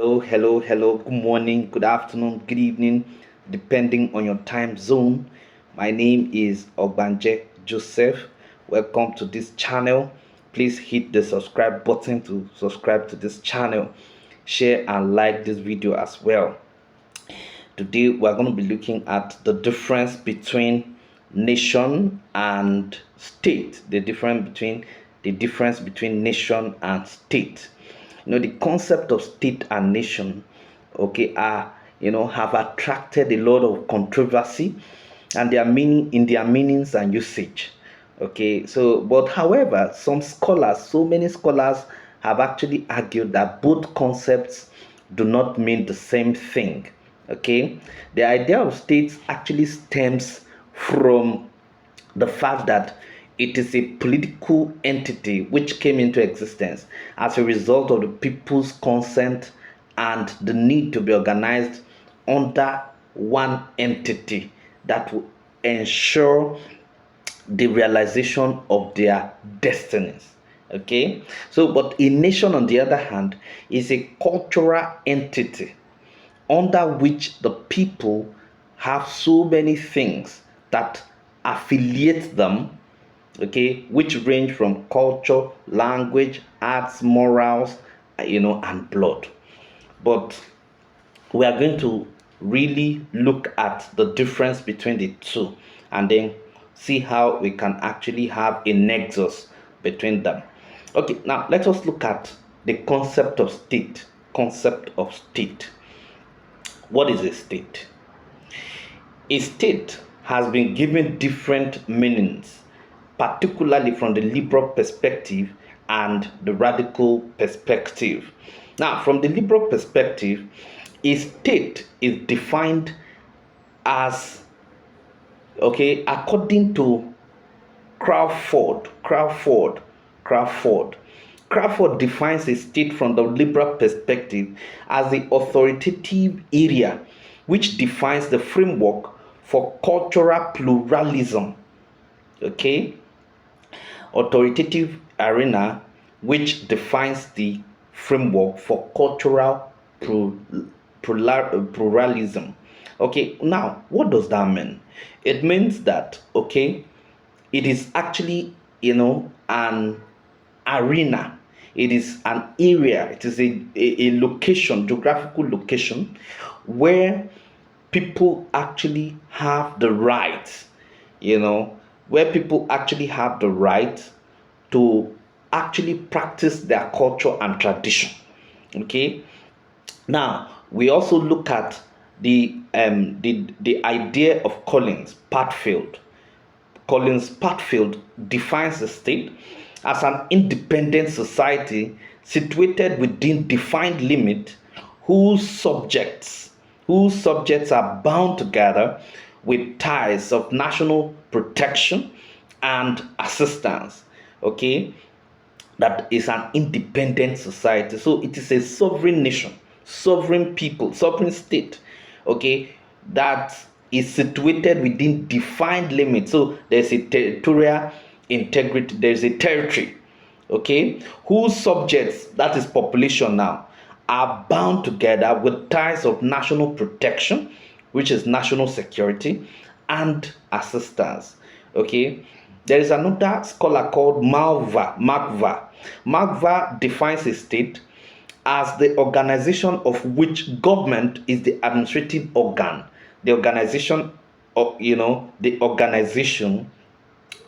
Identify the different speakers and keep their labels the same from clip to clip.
Speaker 1: Hello. Good morning, good afternoon, good evening, depending on your time zone. My name is Ogbanje Joseph. Welcome to this channel. Please hit the subscribe button to subscribe to this channel. Share and like this video as well. Today we're going to be looking at the difference between nation and state. The difference between nation and state. The concept of state and nation, okay, are have attracted a lot of controversy, and their meanings and usage. Okay, so but however, so many scholars have actually argued that both concepts do not mean the same thing. Okay, the idea of states actually stems from the fact that it is a political entity which came into existence as a result of the people's consent and the need to be organized under one entity that will ensure the realization of their destinies. Okay, so but a nation, on the other hand, is a cultural entity under which the people have so many things that affiliate them, okay, which range from culture, language, arts, morals, and blood. But we are going to really look at the difference between the two and then see how we can actually have a nexus between them. Okay, now let us look at the concept of state. What is a state? A state has been given different meanings, particularly from the liberal perspective and the radical perspective. Now, from the liberal perspective, a state is defined as, okay, according to Crawford defines a state from the liberal perspective as the authoritative area which defines the framework for cultural pluralism. Okay, authoritative arena which defines the framework for cultural pluralism. Okay, now what does that mean? It means that, okay, it is actually an arena. It is an area. It is a location, geographical location, where people actually have the right, where people actually have the right to actually practice their culture and tradition. Okay, now we also look at the idea of Collins Partfield defines the state as an independent society situated within defined limits whose subjects are bound together with ties of national protection and assistance. Okay, that is an independent society. So it is a sovereign nation, sovereign people, sovereign state, okay, that is situated within defined limits. So there's a territorial integrity, there's a territory, okay, whose subjects, that is population now, are bound together with ties of national protection, which is national security, and assistance. Okay, there is another scholar called Markva. Markva defines a state as the organization of which government is the administrative organ. The organization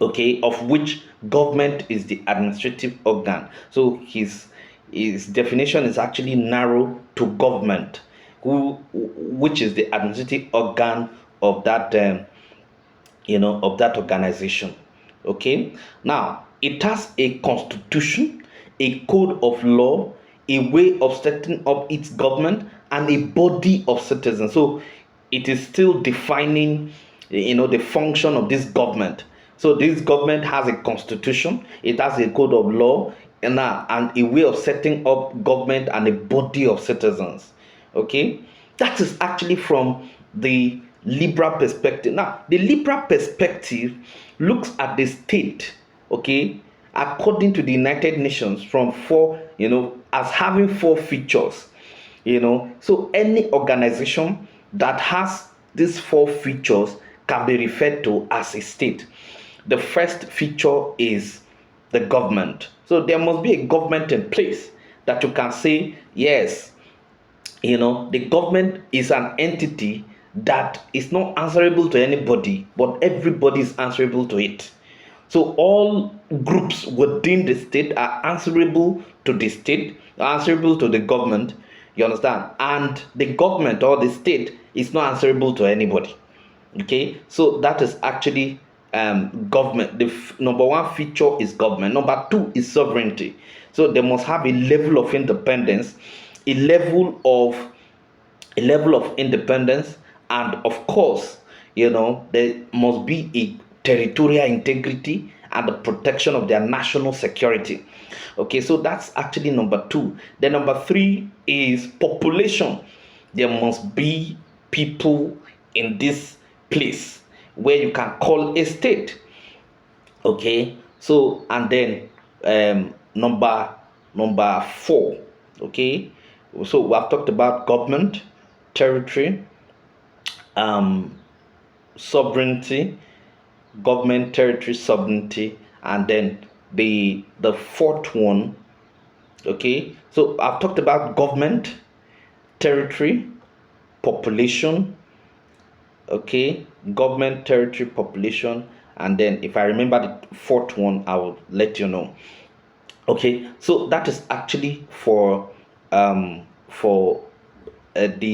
Speaker 1: okay, of which government is the administrative organ. So his definition is actually narrow to government, which is the administrative organ of that of that organization. Okay, now it has a constitution, a code of law, a way of setting up its government, and a body of citizens. So it is still defining the function of this government. So this government has a constitution, it has a code of law, and a way of setting up government and a body of citizens. Okay, that is actually from the liberal perspective. Now, the liberal perspective looks at the state, okay, according to the United Nations, from four, as having four features. So any organization that has these four features can be referred to as a state. The first feature is the government. So there must be a government in place that you can say, yes, the government is an entity that is not answerable to anybody, but everybody is answerable to it. So all groups within the state are answerable to the state, answerable to the government. You understand? And the government or the state is not answerable to anybody. Okay, so that is actually government. The number one feature is government. Number two is sovereignty. So they must have a level of independence, a level of independence, and of course, there must be a territorial integrity and the protection of their national security. Okay, so that's actually number two. Then number three is population. There must be people in this place where you can call a state. Okay, so and then number four. Okay, so we have talked about government, territory, sovereignty, government, territory, sovereignty, and then the fourth one. Okay, so I've talked about government, territory, population. Okay, government, territory, population, and then if I remember the fourth one, I will let you know. Okay, so that is actually for the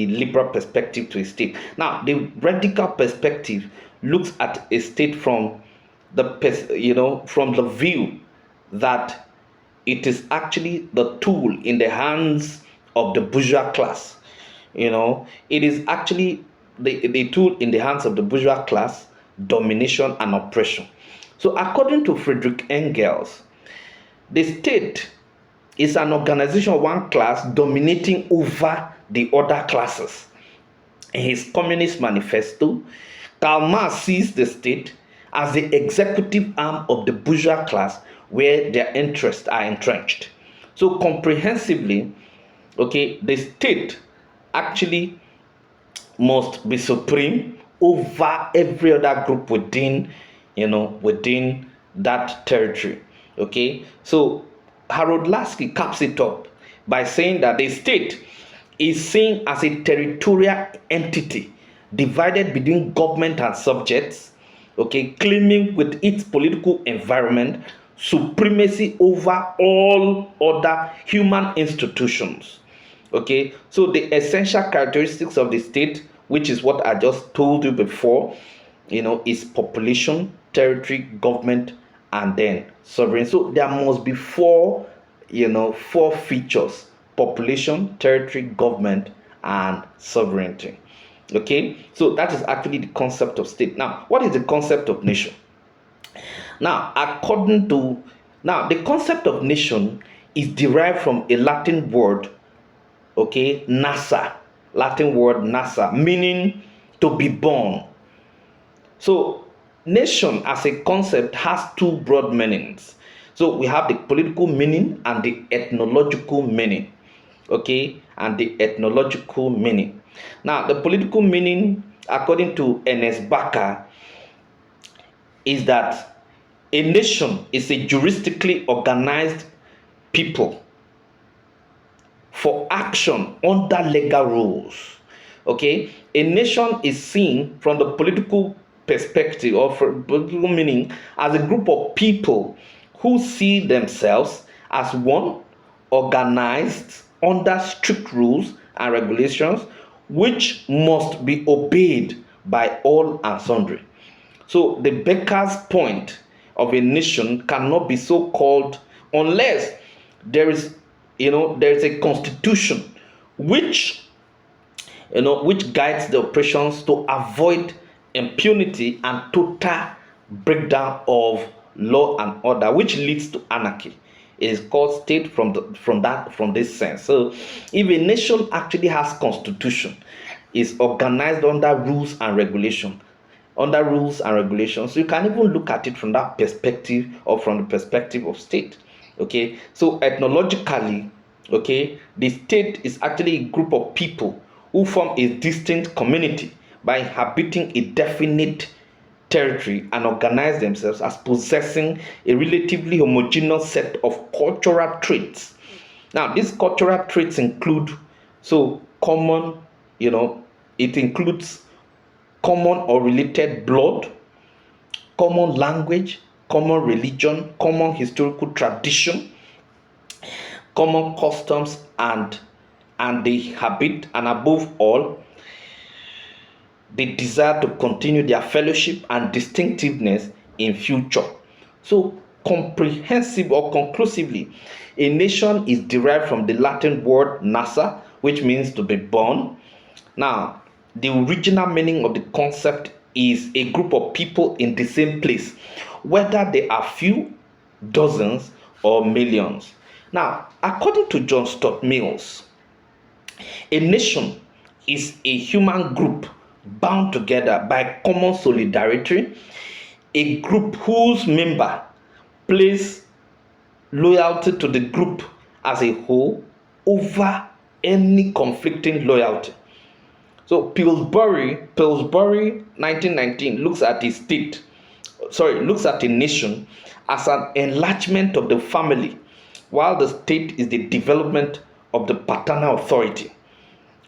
Speaker 1: liberal perspective to a state. Now, the radical perspective looks at a state from from the view that it is actually the tool in the hands of the bourgeois class. It is actually the tool in the hands of the bourgeois class, domination and oppression. So, according to Friedrich Engels, the state is an organization of one class dominating over the other classes. In his Communist Manifesto, Karl Marx sees the state as the executive arm of the bourgeois class where their interests are entrenched. So comprehensively, okay, the state actually must be supreme over every other group within that territory. Okay, so Harold Lasky caps it up by saying that the state is seen as a territorial entity divided between government and subjects, okay, claiming with its political environment supremacy over all other human institutions. Okay, so the essential characteristics of the state, which is what I just told you before, is population, territory, government, and then sovereign. So there must be four features: population, territory, government, and sovereignty. Okay, so that is actually the concept of state. Now, what is the concept of nation? Now, the concept of nation is derived from a Latin word, okay, nasa, Latin word nasa, meaning to be born. So nation as a concept has two broad meanings. So we have the political meaning and the ethnological meaning. Okay, and the ethnological meaning. Now, the political meaning, according to Ernest Barker, is that a nation is a jurisdically organized people for action under legal rules. Okay, a nation is seen from the political perspective or from political meaning as a group of people who see themselves as one, organized under strict rules and regulations which must be obeyed by all and sundry. So the Becker's point of a nation cannot be so called unless there is a constitution which guides the operations to avoid impunity and total breakdown of law and order, which leads to anarchy. It is called state from this sense. So if a nation actually has constitution, is organized under rules and regulation, so you can even look at it from that perspective or from the perspective of state. Okay, so ethnologically, Okay, the state is actually a group of people who form a distinct community by inhabiting a definite territory and organize themselves as possessing a relatively homogeneous set of cultural traits. Now, these cultural traits include common, it includes common or related blood, common language, common religion, common historical tradition, common customs and the habit, and above all, the desire to continue their fellowship and distinctiveness in future. So, comprehensive or conclusively, a nation is derived from the Latin word nasa, which means to be born. Now, the original meaning of the concept is a group of people in the same place, whether they are few, dozens, or millions. Now, according to John Stuart Mills, a nation is a human group bound together by common solidarity, a group whose member place loyalty to the group as a whole over any conflicting loyalty. So Pillsbury 1919 looks at a nation as an enlargement of the family, while the state is the development of the paternal authority.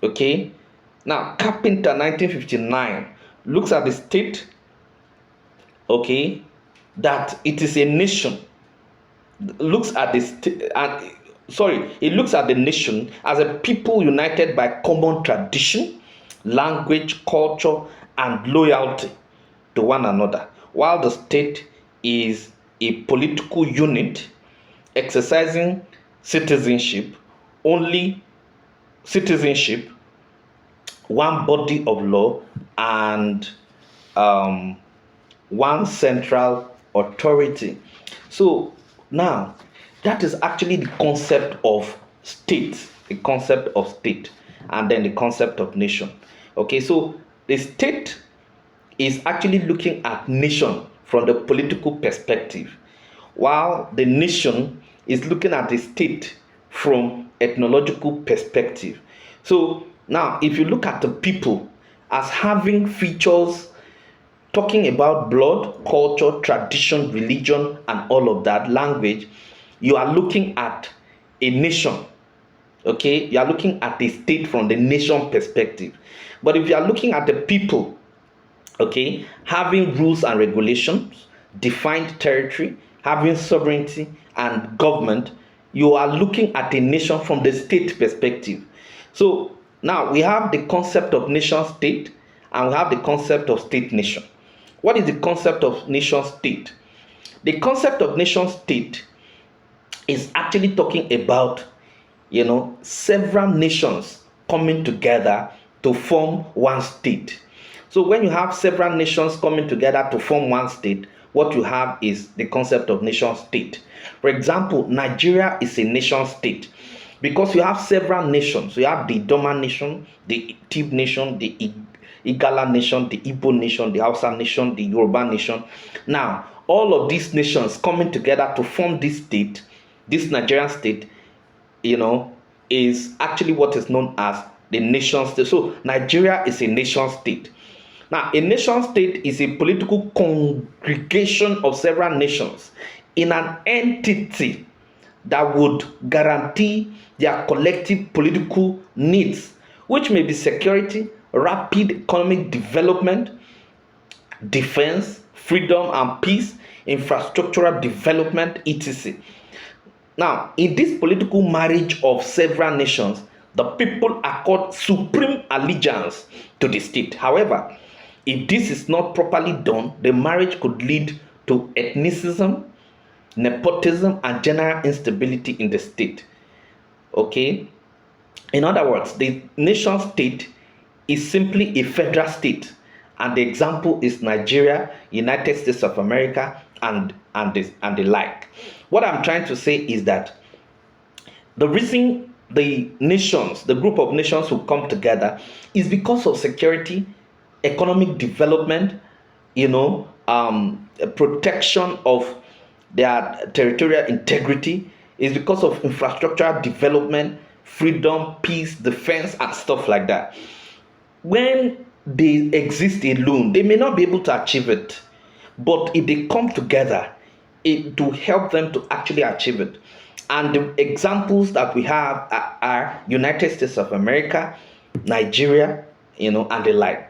Speaker 1: Okay, now Carpenter 1959 looks at the state, okay, that it is a nation. Looks at the it looks at the nation as a people united by common tradition, language, culture, and loyalty to one another, while the state is a political unit exercising citizenship, only citizenship, one body of law, and um, one central authority. So now, that is actually the concept of state, and then the concept of nation. Okay, so the state is actually looking at nation from the political perspective, while the nation is looking at the state from ethnological perspective. So now, if you look at the people as having features talking about blood, culture, tradition, religion, and all of that, language, you are looking at a nation. Okay, you are looking at a state from the nation perspective. But if you are looking at the people, okay, having rules and regulations, defined territory, having sovereignty and government, you are looking at a nation from the state perspective. So now we have the concept of nation state and we have the concept of state nation. What is the concept of nation state? The concept of nation state is actually talking about, several nations coming together to form one state. So when you have several nations coming together to form one state, what you have is the concept of nation state. For example, Nigeria is a nation state because you have several nations. You have the Doma nation, the Tib nation, the Igala nation, the Igbo nation, the Hausa nation, the Yoruba nation. Now, all of these nations coming together to form this state, this Nigerian state, is actually what is known as the nation state. So Nigeria is a nation state. Now, a nation state is a political congregation of several nations in an entity that would guarantee their collective political needs, which may be security, rapid economic development, defense, freedom and peace, infrastructural development, etc. Now, in this political marriage of several nations, the people accord supreme allegiance to the state. However, if this is not properly done, the marriage could lead to ethnicism, nepotism, and general instability in the state. Okay? In other words, the nation state is simply a federal state, and the example is Nigeria, United States of America, and the like. What I'm trying to say is that the reason the nations, the group of nations who come together, is because of security, economic development, protection of their territorial integrity, It's because of infrastructural development, freedom, peace, defense, and stuff like that. When they exist alone, they may not be able to achieve it. But if they come together, it to help them to actually achieve it. And the examples that we have are United States of America, Nigeria, and the like.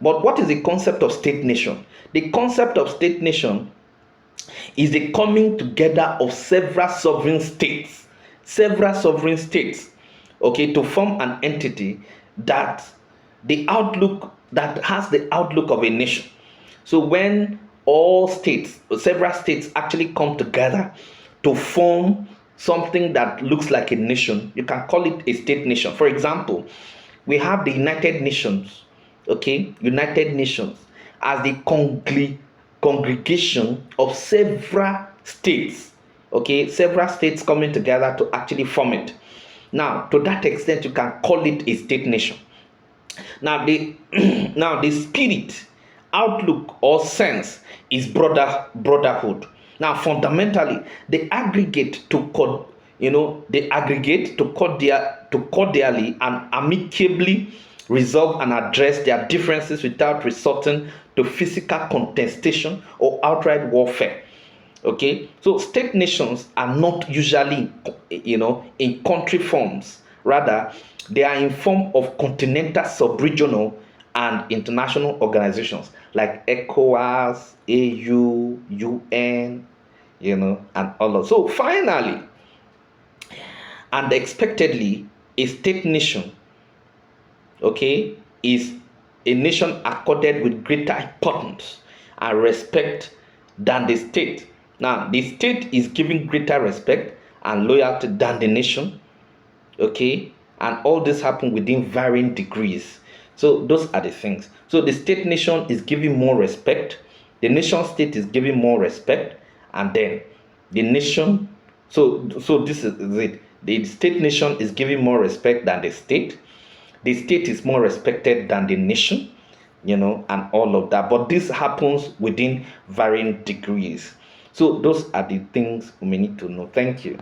Speaker 1: But what is the concept of state nation? The concept of state nation is the coming together of several sovereign states, okay, to form an entity that has the outlook of a nation. So when several states actually come together to form something that looks like a nation, you can call it a state nation. For example, we have the United Nations, okay, United Nations as the congregation of several states, okay, several states coming together to actually form it. Now, to that extent, you can call it a state nation. Now, the spirit, outlook, or sense is brotherhood. Now, fundamentally, they aggregate to cordially and amicably resolve and address their differences without resorting to physical contestation or outright warfare. Okay, so state nations are not usually in country forms. Rather, they are in form of continental, sub-regional, and international organizations like ECOWAS, AU, UN, and all of. So finally and expectedly, a state nation, okay, is a nation accorded with greater importance and respect than the state. Now, the state is given greater respect and loyalty than the nation, okay, and all this happen within varying degrees. So those are the things. So the state nation is giving more respect, the nation state is giving more respect, and then the nation. So this is it. The state nation is giving more respect than the state. The state is more respected than the nation, and all of that. But this happens within varying degrees. So those are the things we need to know. Thank you.